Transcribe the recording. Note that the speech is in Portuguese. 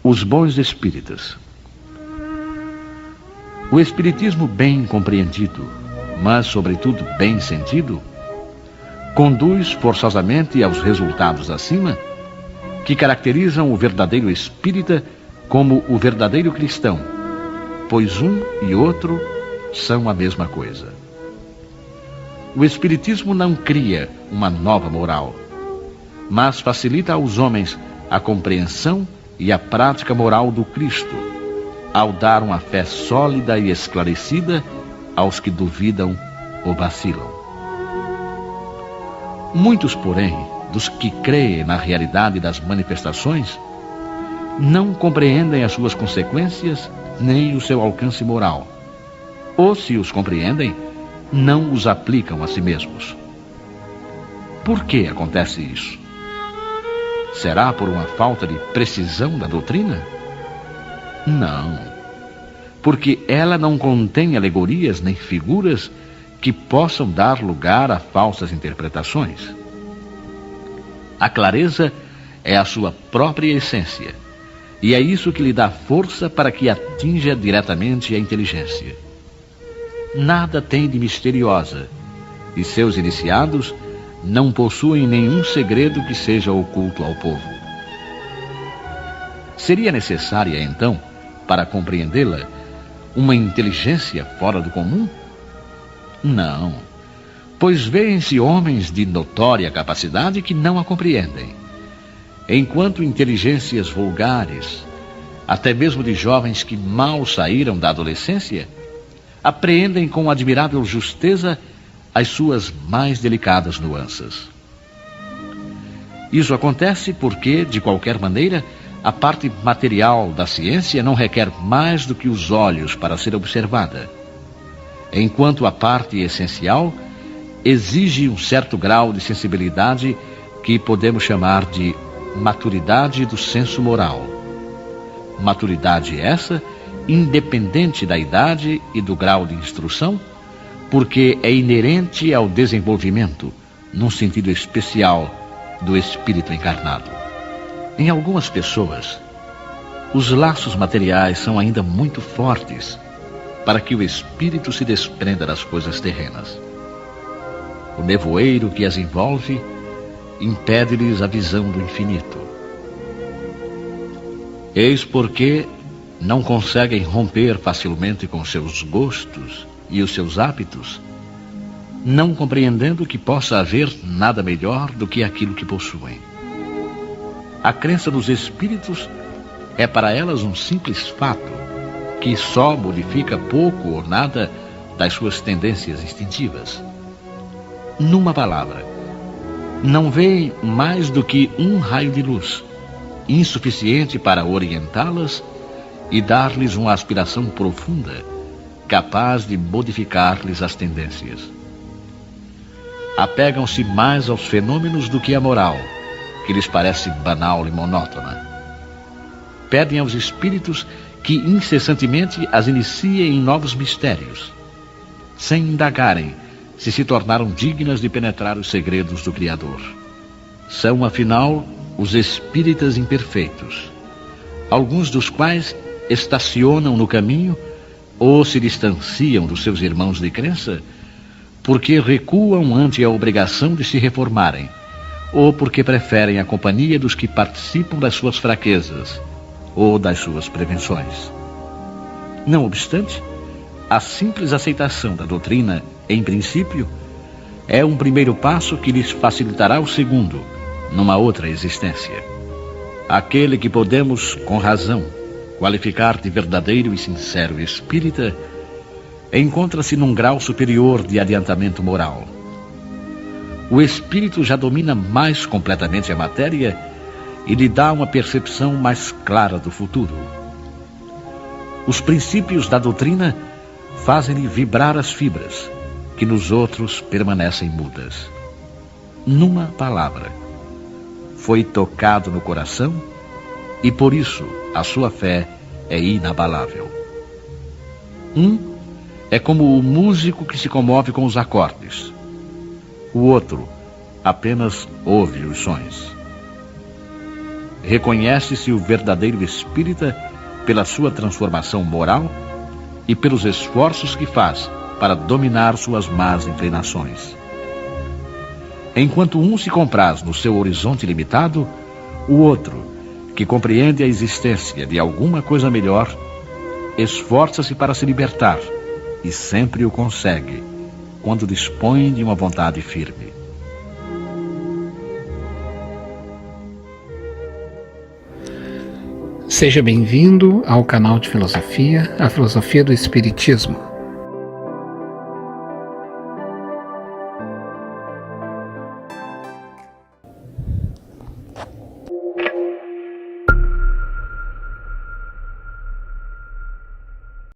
Os bons espíritas. O espiritismo bem compreendido, mas sobretudo bem sentido, conduz forçosamente aos resultados acima, que caracterizam o verdadeiro espírita como o verdadeiro cristão, pois um e outro são a mesma coisa. O espiritismo não cria uma nova moral, mas facilita aos homens a compreensão e a prática moral do Cristo, ao dar uma fé sólida e esclarecida aos que duvidam ou vacilam. Muitos, porém, dos que creem na realidade das manifestações, não compreendem as suas consequências nem o seu alcance moral, ou se os compreendem, não os aplicam a si mesmos. Por que acontece isso? Será por uma falta de precisão da doutrina? Não, porque ela não contém alegorias nem figuras que possam dar lugar a falsas interpretações. A clareza é a sua própria essência, e é isso que lhe dá força para que atinja diretamente a inteligência. Nada tem de misteriosa, e seus iniciados não possuem nenhum segredo que seja oculto ao povo. Seria necessária, então, para compreendê-la, uma inteligência fora do comum? Não, pois vêem-se homens de notória capacidade que não a compreendem, enquanto inteligências vulgares, até mesmo de jovens que mal saíram da adolescência, apreendem com admirável justeza as suas mais delicadas nuances. Isso acontece porque, de qualquer maneira, a parte material da ciência não requer mais do que os olhos para ser observada, enquanto a parte essencial exige um certo grau de sensibilidade que podemos chamar de maturidade do senso moral. Maturidade essa independente da idade e do grau de instrução, porque é inerente ao desenvolvimento, num sentido especial, do espírito encarnado. Em algumas pessoas, os laços materiais são ainda muito fortes para que o espírito se desprenda das coisas terrenas. O nevoeiro que as envolve impede-lhes a visão do infinito. Eis porque não conseguem romper facilmente com seus gostos e os seus hábitos, não compreendendo que possa haver nada melhor do que aquilo que possuem. A crença dos espíritos é para elas um simples fato, que só modifica pouco ou nada das suas tendências instintivas. Numa palavra, não veem mais do que um raio de luz, insuficiente para orientá-las e dar-lhes uma aspiração profunda, capaz de modificar-lhes as tendências. Apegam-se mais aos fenômenos do que à moral, que lhes parece banal e monótona. Pedem aos espíritos que incessantemente as iniciem em novos mistérios, sem indagarem se tornaram dignas de penetrar os segredos do Criador. São, afinal, os espíritas imperfeitos, alguns dos quais estacionam no caminho ou se distanciam dos seus irmãos de crença porque recuam ante a obrigação de se reformarem, ou porque preferem a companhia dos que participam das suas fraquezas ou das suas prevenções. Não obstante, a simples aceitação da doutrina, em princípio, é um primeiro passo que lhes facilitará o segundo, numa outra existência. Aquele que podemos, com razão, qualificar de verdadeiro e sincero espírita, encontra-se num grau superior de adiantamento moral. O espírito já domina mais completamente a matéria e lhe dá uma percepção mais clara do futuro. Os princípios da doutrina fazem-lhe vibrar as fibras, que nos outros permanecem mudas. Numa palavra, foi tocado no coração e por isso a sua fé é inabalável. Um é como o músico que se comove com os acordes. O outro apenas ouve os sons. reconhece-se o verdadeiro espírita pela sua transformação moral e pelos esforços que faz para dominar suas más inclinações. Enquanto um se compraz no seu horizonte limitado, o outro, que compreende a existência de alguma coisa melhor, esforça-se para se libertar e sempre o consegue, quando dispõe de uma vontade firme. Seja bem-vindo ao canal de filosofia, a filosofia do Espiritismo.